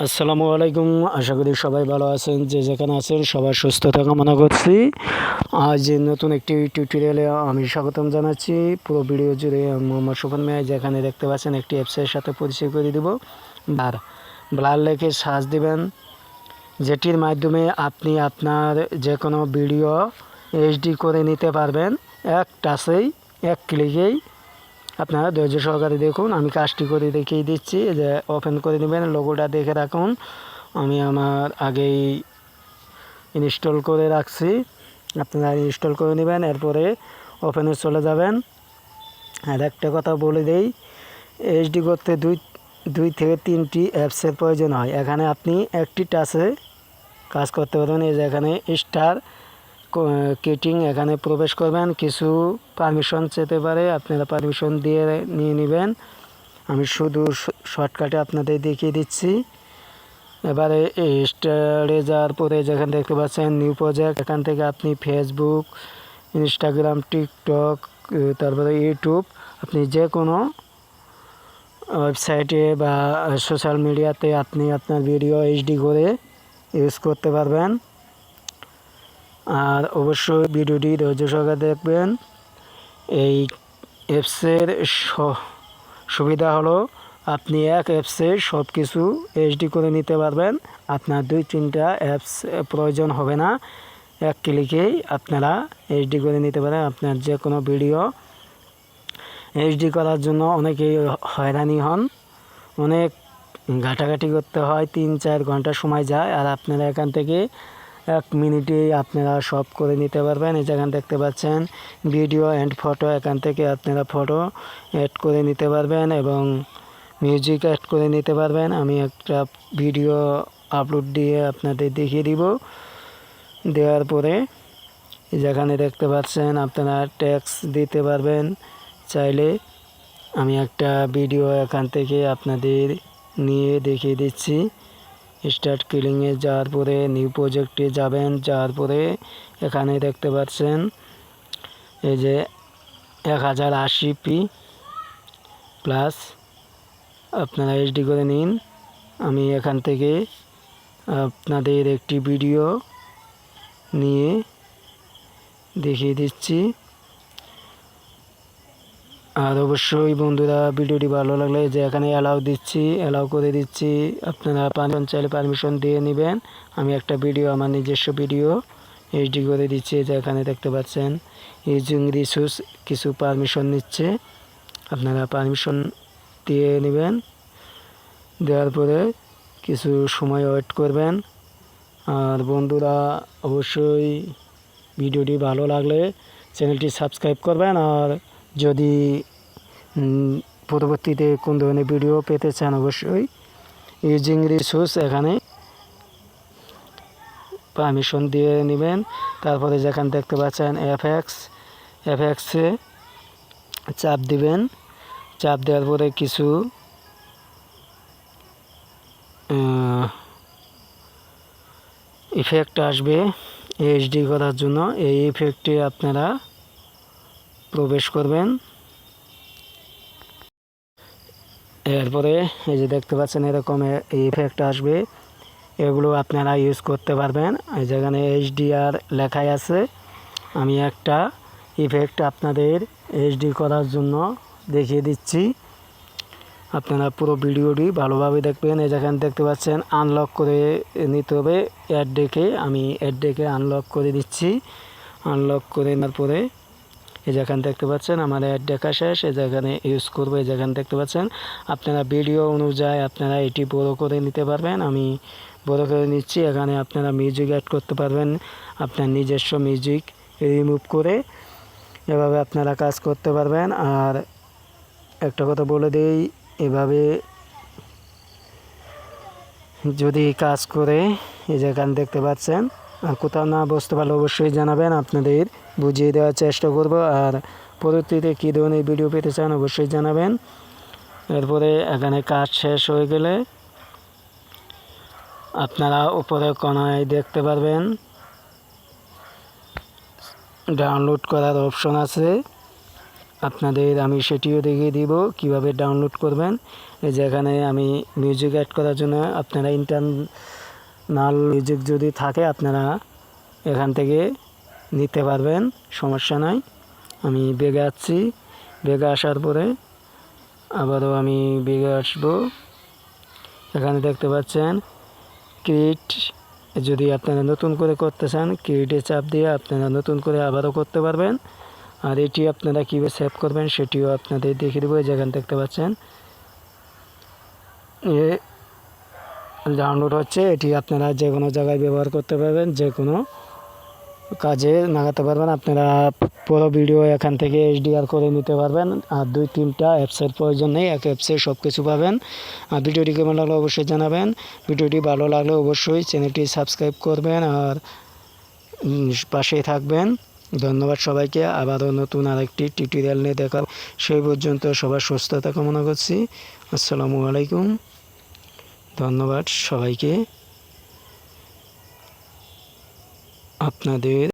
আসসালামু আলাইকুম। আশা করি সবাই ভালো আছেন। যে যেখানে আছেন সবার সুস্থতা কামনা করছি। আজ নতুন একটি টিউটোরিয়ালে আমি স্বাগতম জানাচ্ছি। পুরো ভিডিও জুড়ে মোহাম্মদ সুফান মিয়া যেখানে দেখতে পাচ্ছেন একটি অ্যাপসের সাথে পরিচয় করে দিব। আর ব্লার লেখে সার্চ দিবেন, যেটির মাধ্যমে আপনি আপনার যে কোনো ভিডিও এইচডি করে নিতে পারবেন এক টাচেই, এক ক্লিকেই। আপনারা ধৈর্য সহকারে দেখুন, আমি কাজটি করে দেখিয়ে দিচ্ছি। যে ওপেন করে নেবেন, লোগোটা দেখে রাখুন, আমি আমার আগেই ইনস্টল করে রাখছি। আপনারা ইনস্টল করে নেবেন, এরপরে ওপেনে চলে যাবেন। আর একটা কথা বলে দেই, এইচডি করতে দুই থেকে তিনটি অ্যাপসের প্রয়োজন হয়। এখানে আপনি একটি টাচে কাজ করতে পারবেন। এই যে এখানে স্টার কিটিং, এখানে প্রবেশ করবেন। কিছু পারমিশন চেতে পারে, আপনারা পারমিশন দিয়ে নিয়ে নেবেন। আমি শুধু শর্টকাটে আপনাদের দেখিয়ে দিচ্ছি। এবারে স্টারে যাওয়ার পরে যেখানে দেখতে পাচ্ছেন নিউ প্রজেক্ট, এখান থেকে আপনি ফেসবুক, ইনস্টাগ্রাম, টিকটক, তারপরে ইউটিউব, আপনি যে কোনো ওয়েবসাইটে বা সোশ্যাল মিডিয়াতে আপনি আপনার ভিডিও এইচডি করে ইউজ করতে পারবেন। আর অবশ্যই ভিডিওটি ধৈর্য সহকারে দেখবেন। এই অ্যাপসের সুবিধা হলো আপনি এক অ্যাপসে সব কিছু এইচডি করে নিতে পারবেন। আপনার দুই তিনটা অ্যাপস প্রয়োজন হবে না, এক ক্লিকেই আপনারা এইচডি করে নিতে পারেন আপনার যে কোনো ভিডিও। এইচডি করার জন্য অনেকেই হয়রানি হন, অনেক ঘাটাঘাটি করতে হয়, 3-4 ঘন্টা সময় যায়। আর আপনারা এখান থেকে 1 মিনিটেই আপনারা সব করে নিতে পারবেন। এই যেখানে দেখতে পাচ্ছেন ভিডিও অ্যান্ড ফটো, এখান থেকে আপনারা ফটো অ্যাড করে নিতে পারবেন এবং মিউজিক অ্যাড করে নিতে পারবেন। আমি একটা ভিডিও আপলোড দিয়ে আপনাদের দেখিয়ে দিব। দেওয়ার পরে যেখানে দেখতে পাচ্ছেন আপনারা ট্যাক্স দিতে পারবেন চাইলে। আমি একটা ভিডিও এখান থেকে আপনাদের নিয়ে দেখিয়ে দিচ্ছি। স্টার্ট কিলিংয়ে যাওয়ার পরে নিউ প্রজেক্টে যাবেন, যাওয়ার পরে এখানে দেখতে পাচ্ছেন এই যে 1080p প্লাস আপনারা এইচডি করে নিন। আমি এখান থেকে আপনাদের একটি ভিডিও নিয়ে দেখিয়ে দিচ্ছি। আর অবশ্যই বন্ধুরা ভিডিওটি ভালো লাগলে যে এখানে অ্যালাউ করে দিচ্ছি, আপনারা পারমিশন চাইলে পারমিশন দিয়ে নেবেন। আমি একটা ভিডিও, আমার নিজস্ব ভিডিও এইচডি করে দিচ্ছি। যে এখানে দেখতে পাচ্ছেন ইউজিং রিসোর্স, কিছু পারমিশন নিচ্ছে, আপনারা পারমিশন দিয়ে নেবেন। দেওয়ার পরে কিছু সময় ওয়েট করবেন। আর বন্ধুরা অবশ্যই ভিডিওটি ভালো লাগলে চ্যানেলটি সাবস্ক্রাইব করবেন। আর যদি পরবর্তীতে কোন ধরনের ভিডিও পেতে চান অবশ্যই ইউজিং রিসোর্স এখানে পারমিশন দিয়ে নেবেন। তারপরে যেখানে দেখতে পাচ্ছেন এফএক্সে চাপ দিবেন। চাপ দেওয়ার পরে কিছু ইফেক্ট আসবে এইচডি করার জন্য, এই ইফেক্টে আপনারা প্রবেশ করবেন। এরপরে এই যে দেখতে পাচ্ছেন এরকম ইফেক্ট আসবে, এগুলো আপনারা ইউজ করতে পারবেন। এই যেখানে এইচডিআর লেখাই আছে। আমি একটা ইফেক্ট আপনাদের এইচডি করার জন্য দেখিয়ে দিচ্ছি, আপনারা পুরো ভিডিওটি ভালোভাবে দেখবেন। এই যেখানে দেখতে পাচ্ছেন আনলক করে নিতে হবে অ্যাড ডেকে, আমি অ্যাড ডেকে আনলক করে দিচ্ছি। আনলক করে নেওয়ার পরে এই যেখানে দেখতে পাচ্ছেন আমার অ্যাড দেখা শেষ। এই যেখানে ইউজ করবো, এই যেখানে দেখতে পাচ্ছেন আপনারা ভিডিও অনুযায়ী আপনারা এটি বড় করে নিতে পারবেন। আমি বড় করে নিচ্ছি। এখানে আপনারা মিউজিক অ্যাড করতে পারবেন, আপনার নিজস্ব মিউজিক রিমুভ করে এভাবে আপনারা কাজ করতে পারবেন। আর একটা কথা বলে দেই, এভাবে যদি কাজ করে এই যেখানে দেখতে পাচ্ছেন, আর কোথাও না বুঝতে পারলে অবশ্যই জানাবেন, আপনাদের বুঝিয়ে দেওয়ার চেষ্টা করব। আর পরবর্তীতে কী ধরনের ভিডিও পেতে চান অবশ্যই জানাবেন। এরপরে এখানে কাজ শেষ হয়ে গেলে আপনারা উপরে কোণায় দেখতে পারবেন ডাউনলোড করার অপশন আছে। আপনাদের আমি সেটিও দেখিয়ে দিব কিভাবে ডাউনলোড করবেন। এই যে এখানে আমি মিউজিক অ্যাড করার জন্য আপনারা ইন্টারনাল মিউজিক যদি থাকে আপনারা এখান থেকে নিতে পারবেন, সমস্যা নাই। আমি বেগে আসছি, বেগে আসার পরে আবারও আমি বেগে আসবো। এখানে দেখতে পাচ্ছেন ক্রিয়েট, যদি আপনারা নতুন করে করতে চান ক্রিয়েটে চাপ দিয়ে আপনারা নতুন করে আবারও করতে পারবেন। আর এটি আপনারা কীভাবে সেভ করবেন সেটিও আপনাদের দেখিয়ে দেবো। যেখানে দেখতে পাচ্ছেন এ ডাউনলোড হচ্ছে, এটি আপনারা যে কোনো জায়গায় ব্যবহার করতে পারবেন, যে কোনো কাজে লাগাতে পারবেন। আপনারা পুরো ভিডিও এখান থেকে HDR করে নিতে পারবেন। আর 2-3টা অ্যাপসের প্রয়োজন নেই, এক অ্যাপসে সব কিছু পাবেন। আর ভিডিওটি কেমন লাগলো অবশ্যই জানাবেন। ভিডিওটি ভালো লাগলে অবশ্যই চ্যানেলটি সাবস্ক্রাইব করবেন আর পাশেই থাকবেন। ধন্যবাদ সবাইকে। আবারও নতুন আরেকটি টিউটোরিয়াল নিয়ে দেখা, সেই পর্যন্ত সবার সুস্থতা কামনা করছি। আসসালামু আলাইকুম। ধন্যবাদ সবাইকে। আপনাদের